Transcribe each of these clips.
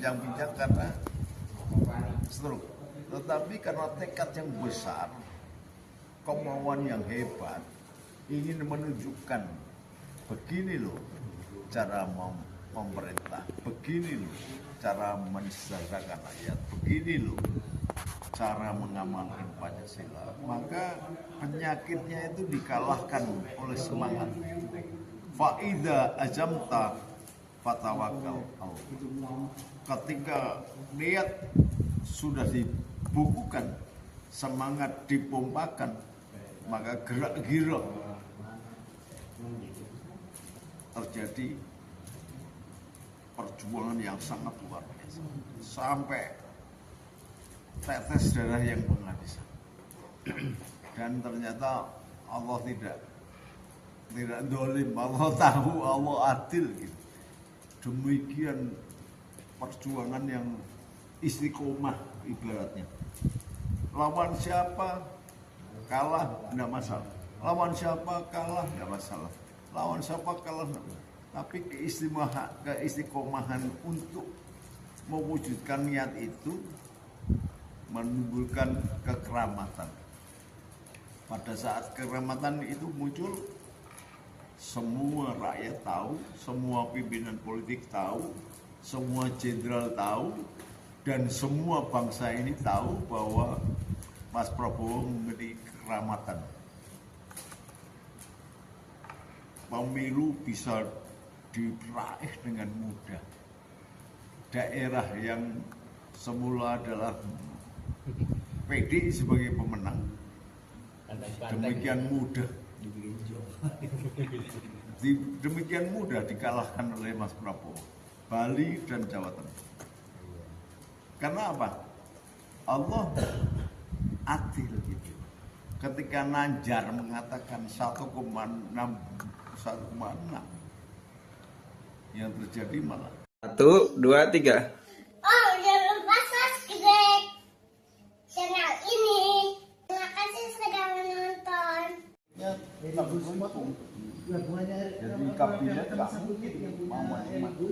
pincang-pincang karena stroke. Tetapi karena tekad yang besar, kemauan yang hebat, ingin menunjukkan begini loh cara memerintah, begini loh cara mensejahterakan rakyat, begini loh cara mengamankan Pancasila, maka penyakitnya itu dikalahkan oleh semangat. Fa'idha azamta fatawakal. Ketika niat sudah dibukukan, semangat dipompakan, maka gerak-gerak terjadi perjuangan yang sangat luar biasa sampai tetes darah yang penghabisan. Dan ternyata Allah tidak dolim, Allah tahu, Allah adil gitu. Demikian perjuangan yang istiqomah ibaratnya. Lawan siapa kalah tidak masalah, lawan siapa kalah tidak masalah, lawan siapa kalah tidak masalah. Tapi keistiqomahan untuk mewujudkan niat itu menimbulkan kekeramatan. Pada saat kekeramatan itu muncul, semua rakyat tahu, semua pimpinan politik tahu, semua jenderal tahu, dan semua bangsa ini tahu bahwa Mas Prabowo memiliki kekeramatan. Pemilu bisa diraih dengan mudah. Daerah yang semula adalah PD sebagai pemenang, demikian mudah dikalahkan oleh Mas Prabowo, Bali dan Jawa Tengah. Karena apa? Allah adil gitu. Ketika Nanjar mengatakan 1,6, yang terjadi malah 1, 2, 3. Oh, jangan lupa subscribe channel ini. Terima kasih sudah menonton. Jadi kabinet nggak mungkin mau maju.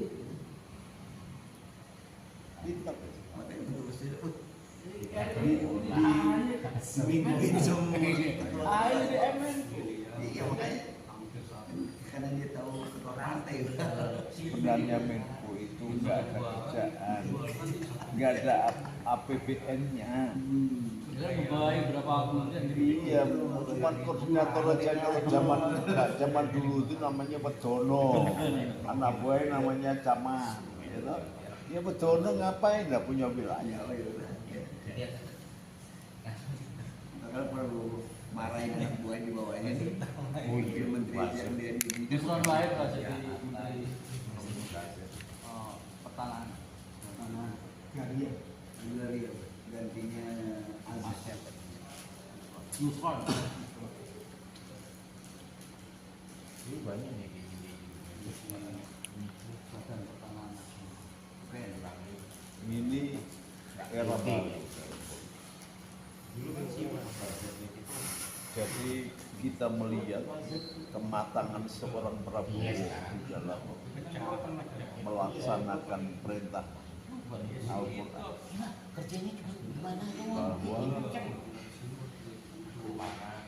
Karena dia tahu ketua rantai. Sebenarnya Menko itu nggak ada kerjaan, nggak ada APBN-nya. Iya, cuma koordinator aja. Kalau zaman dulu itu namanya Pedono, anak buahnya namanya Camat. Ya Pedono ngapain? Nggak punya wilayah. Kalau perlu marahin anak buah di bawahnya nih, mungkin menteri yang dia di Justru lahir Pak jadi menteri pertahanan. Agraria, gantinya Aziz. Yusron. Ini banyak nih gini. Badan pertahanan. Keren Bang. Ini era baru. Jadi kita melihat kematangan seorang Prabowo di dalam melaksanakan perintah Al-Quran, bahwa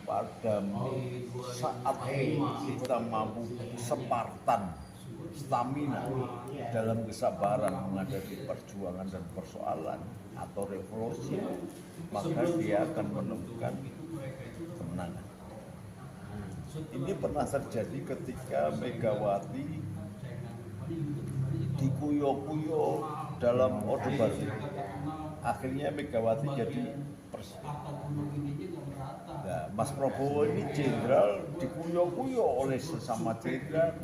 pada saat kita mampu Spartan, stamina dalam kesabaran menghadapi perjuangan dan persoalan atau revolusi, maka dia akan menemukan kemenangan. Ini pernah terjadi ketika Megawati dikuyo-kuyo dalam Orde Baru. Akhirnya Megawati jadi presiden. Nah, Mas Prabowo ini jenderal dikuyo-kuyo oleh sesama jenderal,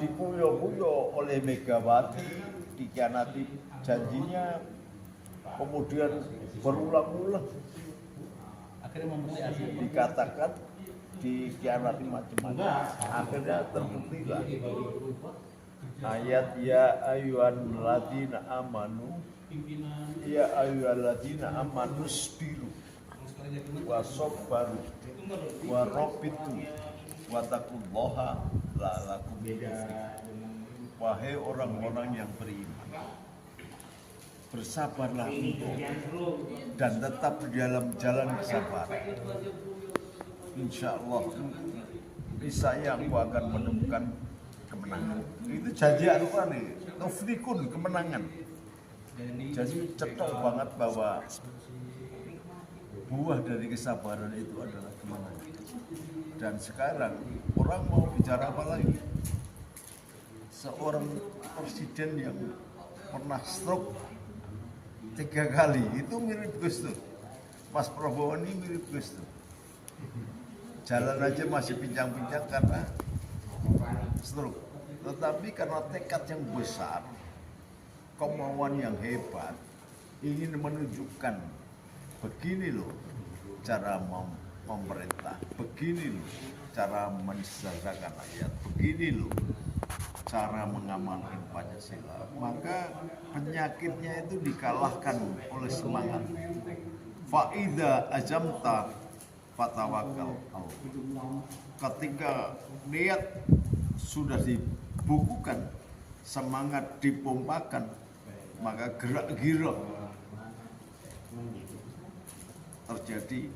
dikuyo-kuyo oleh Megawati, dikhianati janjinya, kemudian berulang-ulang dikatakan dikhianati macam-macam. Akhirnya terbuktilah ayat ya ayyuhan ladina amanu, ya ayyuhan ladina amanu sabiru wa sabbaru wa rabitu wa taqullaha la'allakum tuflihun. Wahai orang-orang yang beriman, bersabarlah dan tetap di dalam jalan kesabaran. Insya Allah, niscaya aku akan menemukan kemenangan. Itu janji Al-Quran nih, tuflikun, kemenangan. Jadi cetok banget bahwa buah dari kesabaran itu adalah kemenangan. Dan sekarang orang mau bicara apa lagi? Seorang presiden yang pernah stroke 3 kali itu mirip Gus Dur. Mas Prabowo ini mirip Gus Dur. Jalan aja masih pincang-pincang karena stroke. Tetapi karena tekad yang besar, kemauan yang hebat, ingin menunjukkan begini loh cara pemerintah, begini loh cara mensejahterakan rakyat, begini loh cara mengamankan Pancasila. Maka penyakitnya itu dikalahkan oleh semangat. Fa'idha azamta fatawakal. Ketika niat sudah dibukukan, semangat dipompakan, maka gerak-gerak terjadi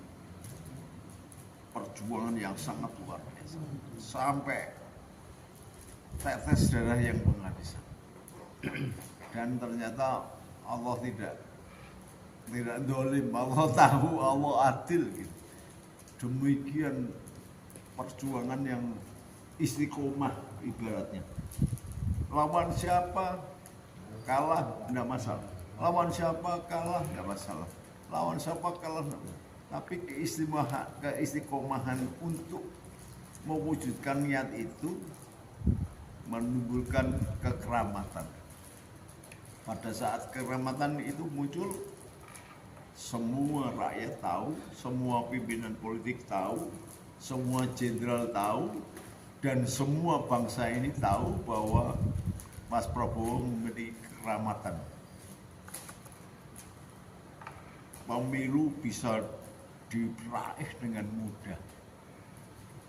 perjuangan yang sangat luar biasa sampai tetes darah yang menghabiskan. Dan ternyata Allah tidak dolim, Allah tahu, Allah adil gitu. Demikian perjuangan yang istiqomah ibaratnya. Lawan siapa kalah tidak masalah, lawan siapa kalah tidak masalah, lawan siapa kalah tidak masalah. Tapi keistiqomahan untuk mewujudkan niat itu menimbulkan kekeramatan. Pada saat kekeramatan itu muncul, semua rakyat tahu, semua pimpinan politik tahu, semua jenderal tahu, dan semua bangsa ini tahu bahwa Mas Prabowo memiliki kekeramatan. Pemilu bisa diraih dengan mudah.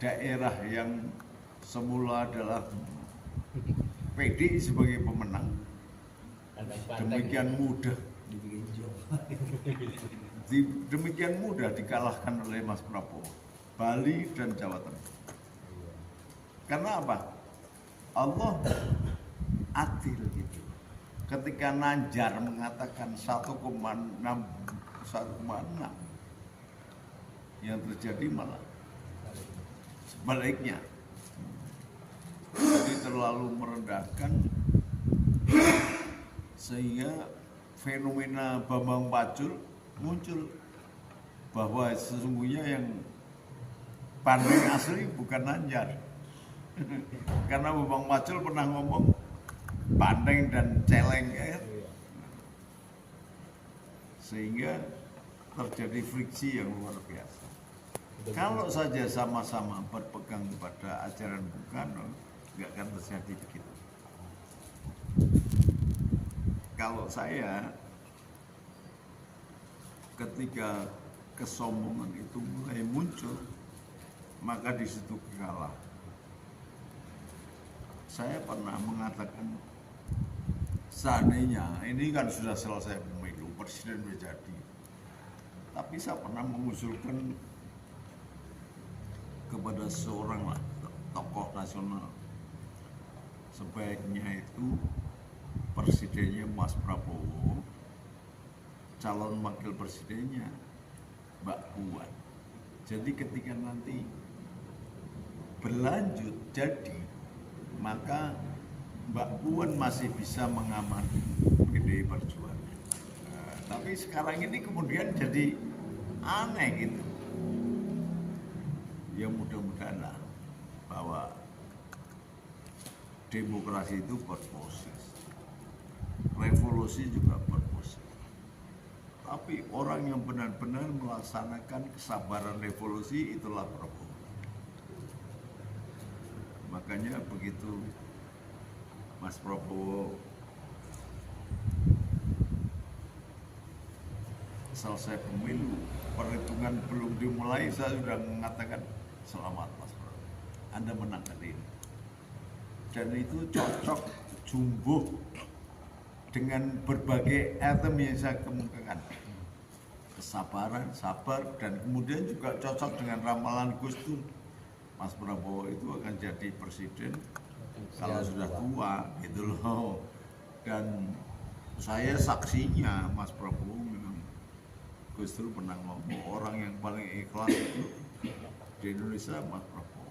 Daerah yang semula adalah PDI sebagai pemenang, demikian mudah dikalahkan oleh Mas Prabowo. Bali dan Jawa Tengah. Karena apa? Allah adil gitu. Ketika Nanjar mengatakan 1,6, yang terjadi malah sebaliknya. Jadi terlalu merendahkan sehingga fenomena Bambang Pacul muncul bahwa sesungguhnya yang banding asli bukan Nanjar. Karena Bambang Pacul pernah ngomong bandeng dan celeng ya. Sehingga terjadi friksi yang luar biasa. Kalau saja sama-sama berpegang kepada ajaran Bung Karno, nggak akan terjadi begitu. Kalau saya, ketika kesombongan itu mulai muncul, maka di situ kalah. Saya pernah mengatakan, seandainya ini kan sudah selesai pemilu, presiden sudah jadi. Tapi saya pernah mengusulkan kepada seorang tokoh nasional, sebaiknya itu presidennya Mas Prabowo, calon wakil presidennya Mbak Puan. Jadi ketika nanti berlanjut jadi, maka Mbak Puan masih bisa mengamati PDI Perjuangan. Tapi sekarang ini kemudian jadi aneh gitu. Ya mudah-mudahan lah bahwa demokrasi itu berproses, revolusi juga berproses. Tapi orang yang benar-benar melaksanakan kesabaran revolusi itulah Prabowo. Makanya begitu Mas Prabowo selesai pemilu, perhitungan belum dimulai, saya sudah mengatakan selamat Mas Prabowo, Anda menang hari ini. Dan itu cocok jumbuh dengan berbagai item yang saya kemukakan. Kesabaran, sabar, dan kemudian juga cocok dengan ramalan Gus Dur. Mas Prabowo itu akan jadi presiden kalau sudah tua gitu loh. Dan saya saksinya Mas Prabowo memang Gus Dur pernah ngomong orang yang paling ikhlas itu di Indonesia Mas Prabowo.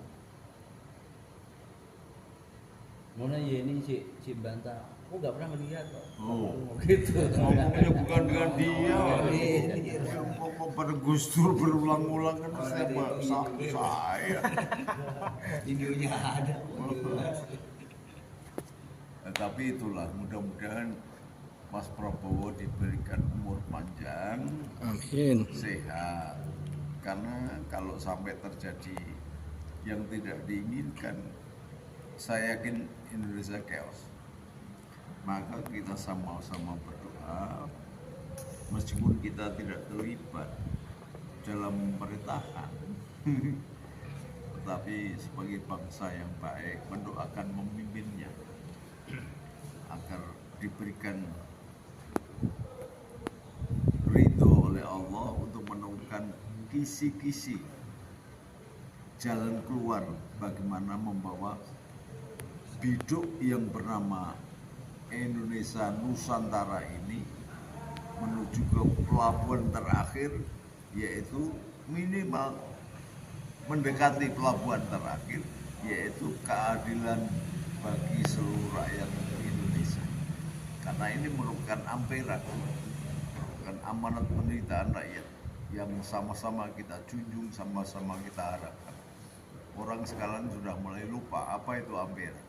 Mana ya ini si bantah. Aku nggak pernah melihat kok. Oh. Gitu. Ngomongnya bukan dengan dia. Iya. Ngomong pada Gus Dur berulang-ulang kan saya. Videonya ada. Tapi itulah mudah-mudahan Mas Prabowo diberikan umur panjang, Amin. sehat. Karena kalau sampai terjadi yang tidak diinginkan, saya yakin Indonesia chaos. Maka kita sama-sama berdoa, meskipun kita tidak terlibat dalam pemerintahan, tetapi sebagai bangsa yang baik mendoakan memimpinnya agar diberikan ridho oleh Allah untuk menemukan kisi-kisi jalan keluar bagaimana membawa biduk yang bernama Indonesia Nusantara ini menuju ke pelabuhan terakhir, yaitu minimal mendekati pelabuhan terakhir, yaitu keadilan bagi seluruh rakyat Indonesia. Karena ini merupakan ampera, merupakan amanat penderitaan rakyat yang sama-sama kita junjung, sama-sama kita harapkan. Orang sekarang sudah mulai lupa apa itu ampera.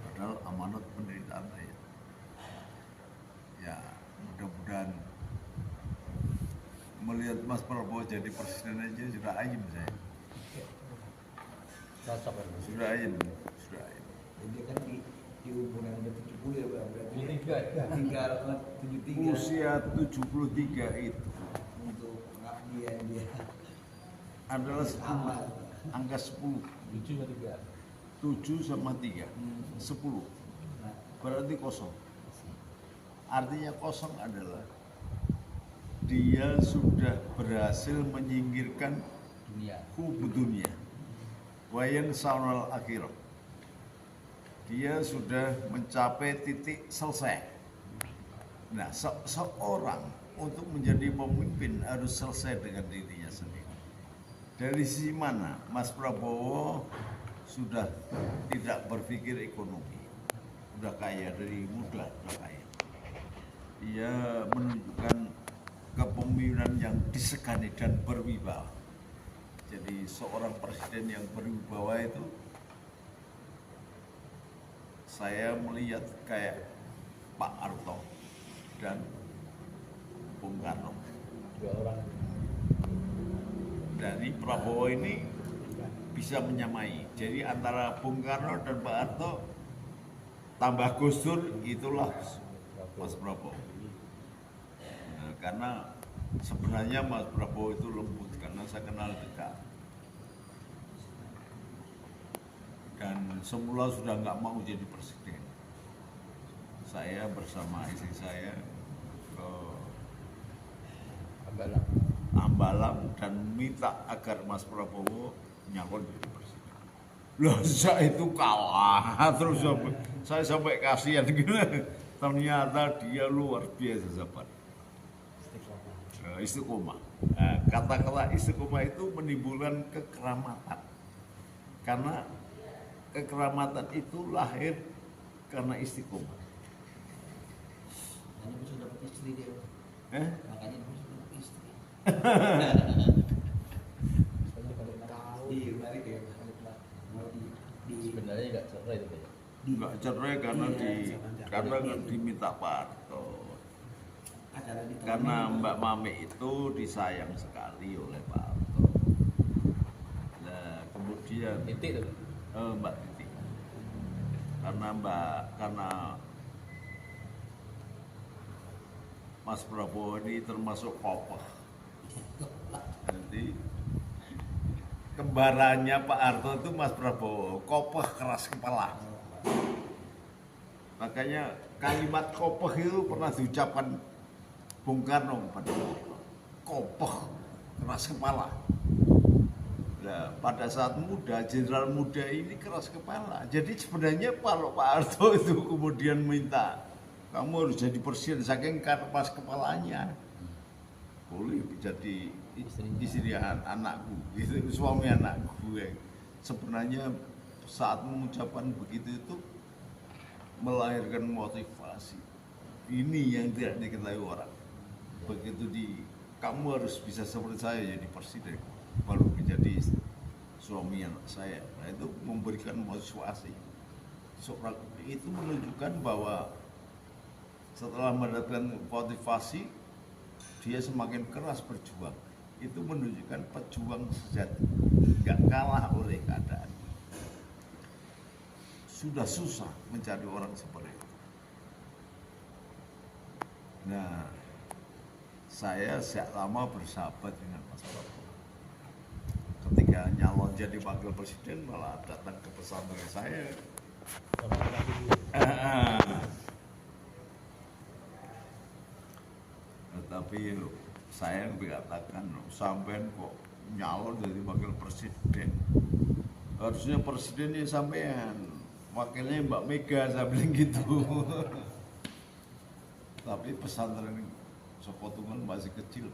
Padahal amanat penderitaan rakyat. Ya, mudah-mudahan melihat Mas Prabowo jadi presiden aja sudah ayem saya. Cocok kan. Sudah ayem. Dia kan di umur yang udah 70 ya, Bang. Berarti 73 Usia 73 itu untuk pengabdian dia. adalah Amal. angka 10. 7 sama 3, 10. Nah, Berarti kosong. Artinya kosong adalah dia sudah berhasil menyingkirkan Dunia. kubu dunia. Wayan saunal akhirah. Dia sudah mencapai titik selesai. Nah, seorang untuk menjadi pemimpin harus selesai dengan dirinya sendiri. Dari sisi mana? Mas Prabowo sudah tidak berpikir ekonomi, sudah kaya dari muda, sudah kaya. Ia menunjukkan kepemimpinan yang disegani dan berwibawa. Jadi seorang presiden yang berwibawa itu saya melihat kayak Pak Harto dan Bung Karno. Dua orang. Dari Prabowo ini bisa menyamai. Jadi antara Bung Karno dan Pak Harto tambah Gus Dur itulah Mas Prabowo. Nah, karena sebenarnya Mas Prabowo itu lembut karena saya kenal dekat. Dan semula sudah nggak mau jadi presiden. Saya bersama istri saya ke Ambalang dan minta agar Mas Prabowo nyalon jadi presiden. Loh, saya itu kalah terus saya sampai kasihan gitu. Ternyata dia luar biasa sahabat. Istiqomah. Nah, kata-kata istiqomah itu menimbulkan kekeramatan. Karena kekeramatan itu lahir karena istiqomah. makanya bisa dapat istri dia. Makanya bisa dapat istri. Iya, balik ya. Mau di Sebenarnya nggak cerai itu ya. Enggak cerai karena karena diminta Pak Harto. acara di Karena Mbak Mame itu disayang sekali oleh Pak Harto. Nah, kemudian Titik itu. Mbak Titi. Karena Mas Prabowo ini termasuk kokoh. Jadi kembarannya Pak Harto itu Mas Prabowo, kokoh keras kepala. Makanya kalimat kopoh itu pernah diucapkan Bung Karno pada kopoh, keras kepala. Nah, pada saat muda, jenderal muda ini keras kepala. Jadi sebenarnya kalau Pak Harto itu kemudian minta, kamu harus jadi presiden, saking keras kepalanya. Boleh jadi istri anakku, suami anakku. Sebenarnya saat mengucapkan begitu itu melahirkan motivasi. Ini yang tidak diketahui orang. Begitu kamu harus bisa seperti saya jadi presiden, baru menjadi suami anak saya. Nah, itu memberikan motivasi. Itu menunjukkan bahwa setelah mendapatkan motivasi, dia semakin keras berjuang. Itu menunjukkan pejuang sejati, nggak kalah oleh keadaan. Sudah susah mencari orang seperti itu. Nah, saya sejak lama bersahabat dengan Mas Prabowo. Ketika nyalon jadi wakil presiden malah datang ke pesantren saya. Tetapi saya yang dikatakan sampean kok nyalon jadi wakil presiden. Harusnya presidennya sampean, wakilnya Mbak Mega, saya bilang gitu. Tapi pesantren Sopotungan masih kecil.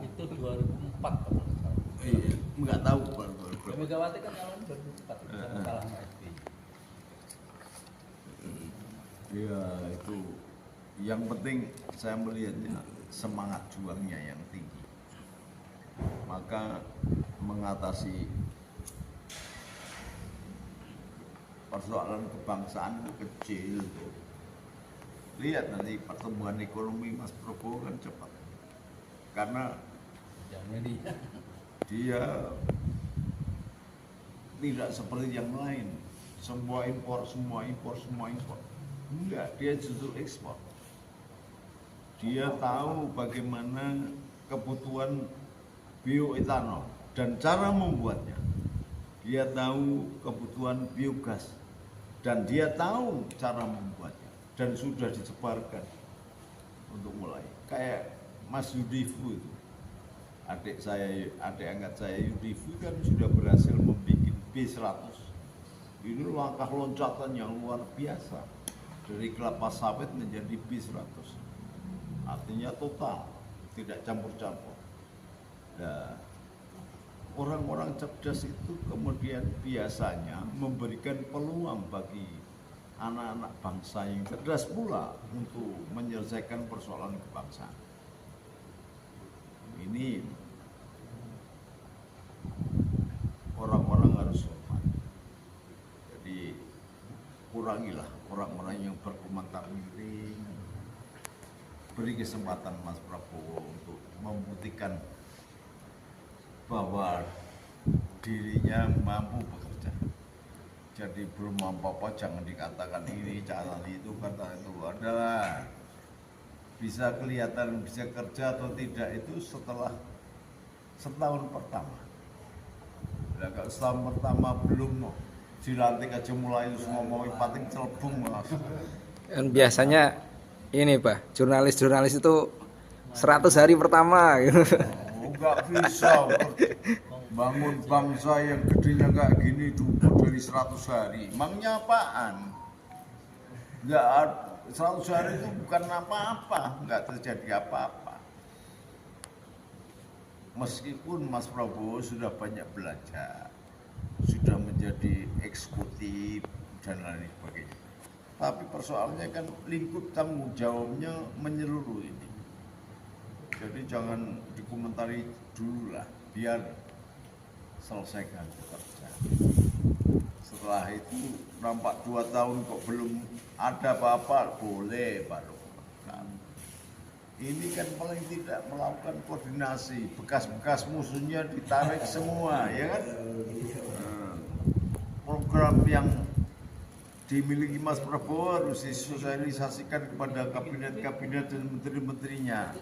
Itu 2004 kalau nggak salah. Iya, nggak tahu berapa. Megawati kan nyalon 2004 sama kalah sama SBY. Iya, itu yang penting saya melihatnya semangat juangnya yang tinggi. Maka mengatasi persoalan kebangsaan itu kecil tuh. Lihat nanti pertumbuhan ekonomi Mas Prabowo kan cepat. Karena dia tidak seperti yang lain. Semua impor. Enggak, dia justru ekspor. Dia tahu bagaimana kebutuhan bioetanol dan cara membuatnya. Dia tahu kebutuhan biogas dan dia tahu cara membuatnya dan sudah disebarkan untuk mulai. Kayak Mas Yudifu itu, adik angkat saya Yudifu kan sudah berhasil membuat B100. Ini langkah loncatan yang luar biasa dari kelapa sawit menjadi B100. Artinya total, tidak campur-campur. Nah, orang-orang cerdas itu kemudian biasanya memberikan peluang bagi anak-anak bangsa yang cerdas pula untuk menyelesaikan persoalan kebangsaan. Ini orang-orang harus hormat. Jadi kurangilah orang-orang yang berkomentar miring. Beri kesempatan Mas Prabowo untuk membuktikan bahwa dirinya mampu bekerja. Jadi belum mampu jangan dikatakan ini, jangan itu, kata itu. Adalah bisa kelihatan bisa kerja atau tidak itu setelah setahun pertama. Nah, kalau setahun pertama belum dilantik aja mulai ngomongin pating celebung langsung. Dan biasanya ini Pak, jurnalis itu 100 hari pertama gitu. Oh, nggak bisa bangun bangsa yang gedenya kayak gini dulu dari 100 hari. Emangnya apaan? Nggak ada. 100 hari itu bukan apa-apa, nggak terjadi apa-apa. Meskipun Mas Prabowo sudah banyak belajar, sudah menjadi eksekutif dan lain sebagainya. Tapi persoalannya kan lingkup tanggung jawabnya menyeluruh ini. Jadi jangan dikomentari dulu lah, biar selesaikan pekerjaan. Setelah itu nampak 2 tahun kok belum ada apa-apa, boleh baru. Ini kan paling tidak melakukan koordinasi, bekas-bekas musuhnya ditarik semua, ya kan? Program yang dimiliki Mas Prabowo harus disosialisasikan kepada kabinet-kabinet dan menteri-menterinya.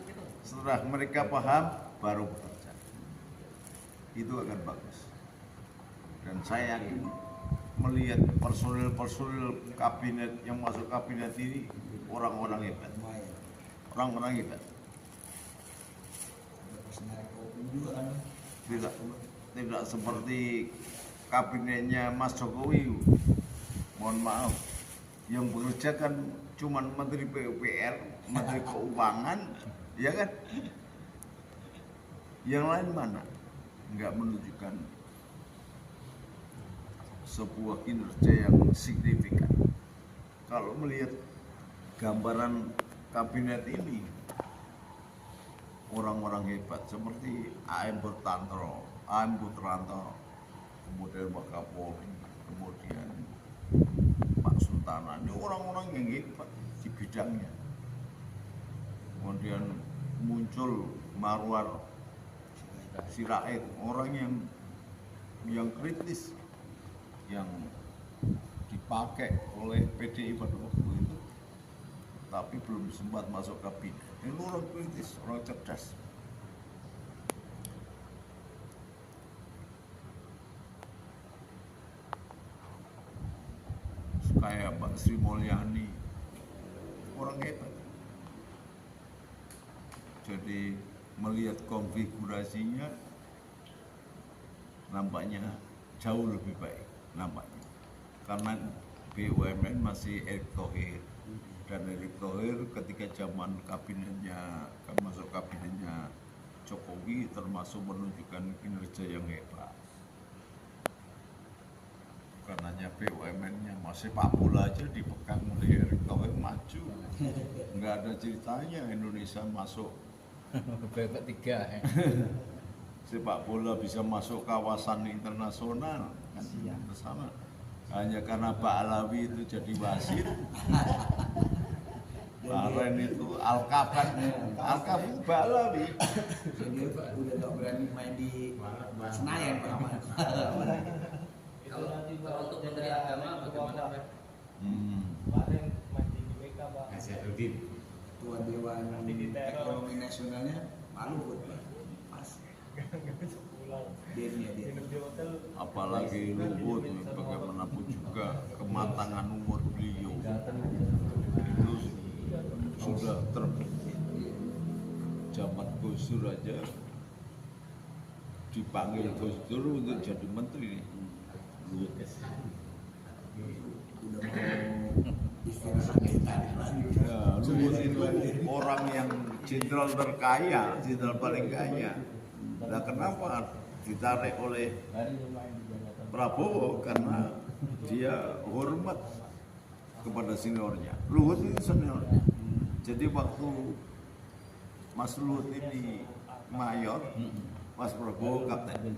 Setelah mereka paham, baru bekerja. Itu akan bagus. Dan saya yakin melihat personil kabinet yang masuk kabinet ini orang-orang hebat, orang-orang hebat. Tidak seperti kabinetnya Mas Jokowi. Mohon maaf, yang bekerja kan cuma Menteri PUPR, Menteri Keuangan, ya kan? Yang lain mana? Enggak menunjukkan sebuah kinerja yang signifikan. Kalau melihat gambaran kabinet ini, orang-orang hebat seperti AM Putranto, kemudian Pak Kapolri, kemudian Pak Sultana, ini orang-orang yang hebat di bidangnya. Kemudian muncul Marwar Sirait, orang yang kritis, yang dipakai oleh PDI pada waktu itu, tapi belum sempat masuk kabinet. Ini orang kritis, orang cerdas. Kayak Pak Sri Mulyani, orang hebat. Jadi melihat konfigurasinya nampaknya jauh lebih baik nampaknya, karena BUMN masih Erick Thohir, dan Erick Thohir ketika zaman kabinetnya masuk kabinetnya Jokowi termasuk menunjukkan kinerja yang hebat. Karenanya BUMN-nya masih Pak Bola aja dipegang oleh Erick Thohir maju, nggak ada ceritanya Indonesia masuk babak 3 ya. sepak bola bisa masuk kawasan internasional kan ke sana. Hanya karena Pak Alawi itu jadi wasit. Kemarin itu Alkaban itu Pak Alawi. Jadi udah gak berani main di Senayan Pak. Kalau untuk Menteri Agama bagaimana Pak? Kemarin masih di BK Pak. Ketua Dewan Ekonomi Nasionalnya Pak Luhut Pak. Pas. Dia. Apalagi Luhut, bagaimanapun juga kematangan umur beliau itu sudah terbukti. Zaman Gus Dur aja dipanggil Gus Dur untuk jadi menteri. Luhut Udah mau istirahat lagi. Ya, Luhut itu orang yang jenderal terkaya, jenderal paling kaya. Nah, kenapa ditarik oleh Prabowo? Karena dia hormat kepada seniornya. Luhut itu seniornya. Jadi waktu Mas Luhut ini mayor, Mas Prabowo kapten.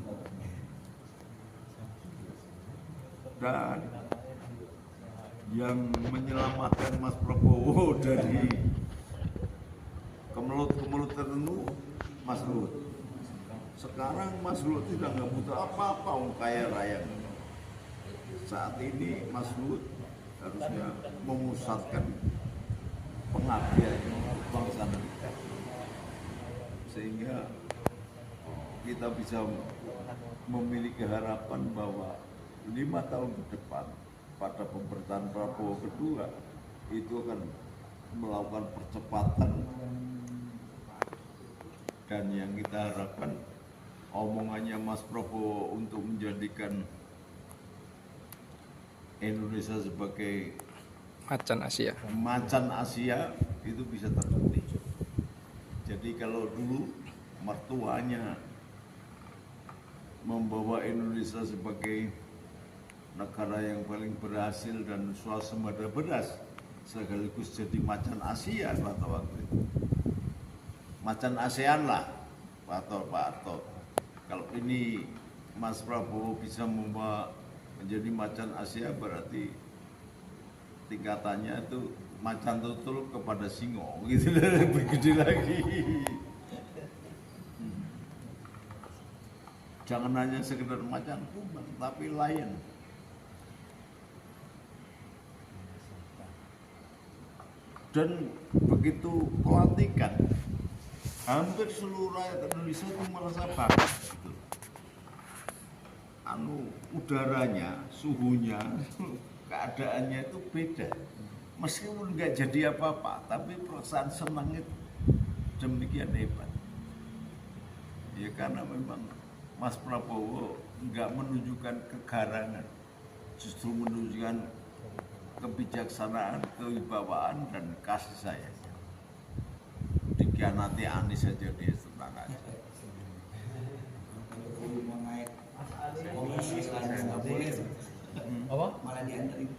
Dan yang menyelamatkan Mas Prabowo dari kemelut-kemelut tertentu Mas Luhut. Sekarang Mas Luhut tidak butuh apa-apa, kaya raya. Saat ini Mas Luhut harusnya memusatkan pengabdiannya untuk bangsa dan negara, sehingga kita bisa memiliki harapan bahwa 5 tahun ke depan pada pemerintahan Prabowo kedua itu akan melakukan percepatan, dan yang kita harapkan omongannya Mas Prabowo untuk menjadikan Indonesia sebagai macan Asia itu bisa terbukti. Jadi kalau dulu mertuanya membawa Indonesia sebagai negara yang paling berhasil dan swasembada beras, sekaligus jadi macan Asia pada waktu itu. Macan ASEAN lah, Pak Harto. Kalau ini Mas Prabowo bisa membawa menjadi macan Asia, berarti tingkatannya itu macan tutul kepada singo, gitu, lebih gede lagi. Jangan hanya sekedar macan kumbang, tapi lion. Dan begitu pelantikan, hampir seluruh rakyat Indonesia itu merasa bangga. Gitu. udaranya, suhunya, keadaannya itu beda. Meskipun nggak jadi apa-apa, tapi perasaan senang itu demikian hebat. Ya karena memang Mas Prabowo nggak menunjukkan kegarangan, justru menunjukkan kebijaksanaan, kewibawaan, dan kasih sayang. Dikhianati Anies saja dia tenang aja. Jokowi mau naik komisi sekarang nggak boleh. Apa? Malah dianterin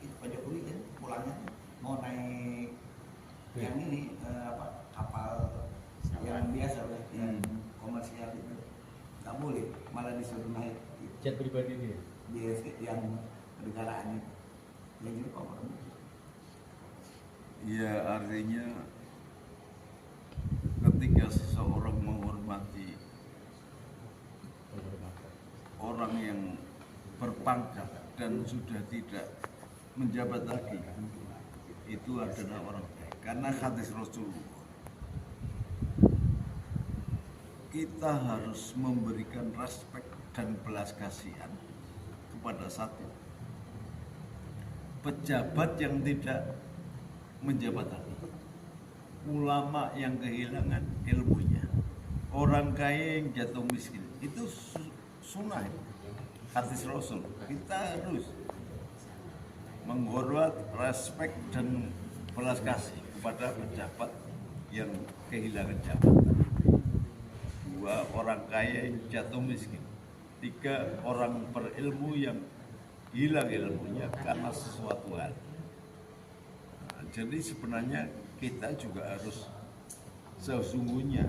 itu Pak Jokowi kan pulangnya mau naik yang ini kapal yang biasa lah, yang komersial itu nggak boleh, malah disuruh naik Jet pribadi dia. yang negaraan itu yang jadi Pak Prabowo. Ya artinya ketika seseorang menghormati orang yang berpangkat dan sudah tidak menjabat lagi, itu adalah orang baik. Karena hadis Rasulullah, kita harus memberikan respek dan belas kasihan kepada satu pejabat yang tidak menjabat lagi, ulama yang kehilangan ilmunya, orang kaya yang jatuh miskin. Itu sunnah, hadis Rasul. Kita harus menghormat, respek, dan belas kasih kepada pejabat yang kehilangan jabatan. 2, orang kaya yang jatuh miskin. 3, orang berilmu yang hilang ilmunya karena sesuatu hal. Nah, jadi sebenarnya kita juga harus sesungguhnya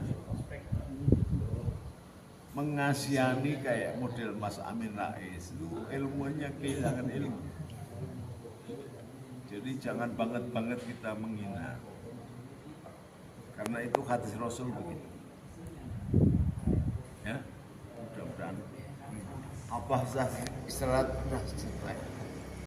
mengasihani kayak model Mas Amin Rais itu ilmunya kehilangan ilmu. Jadi jangan banget-banget kita menghina. Karena itu hadis Rasul begitu. Ya, mudah-mudahan apa sah istirahat sudah selesai.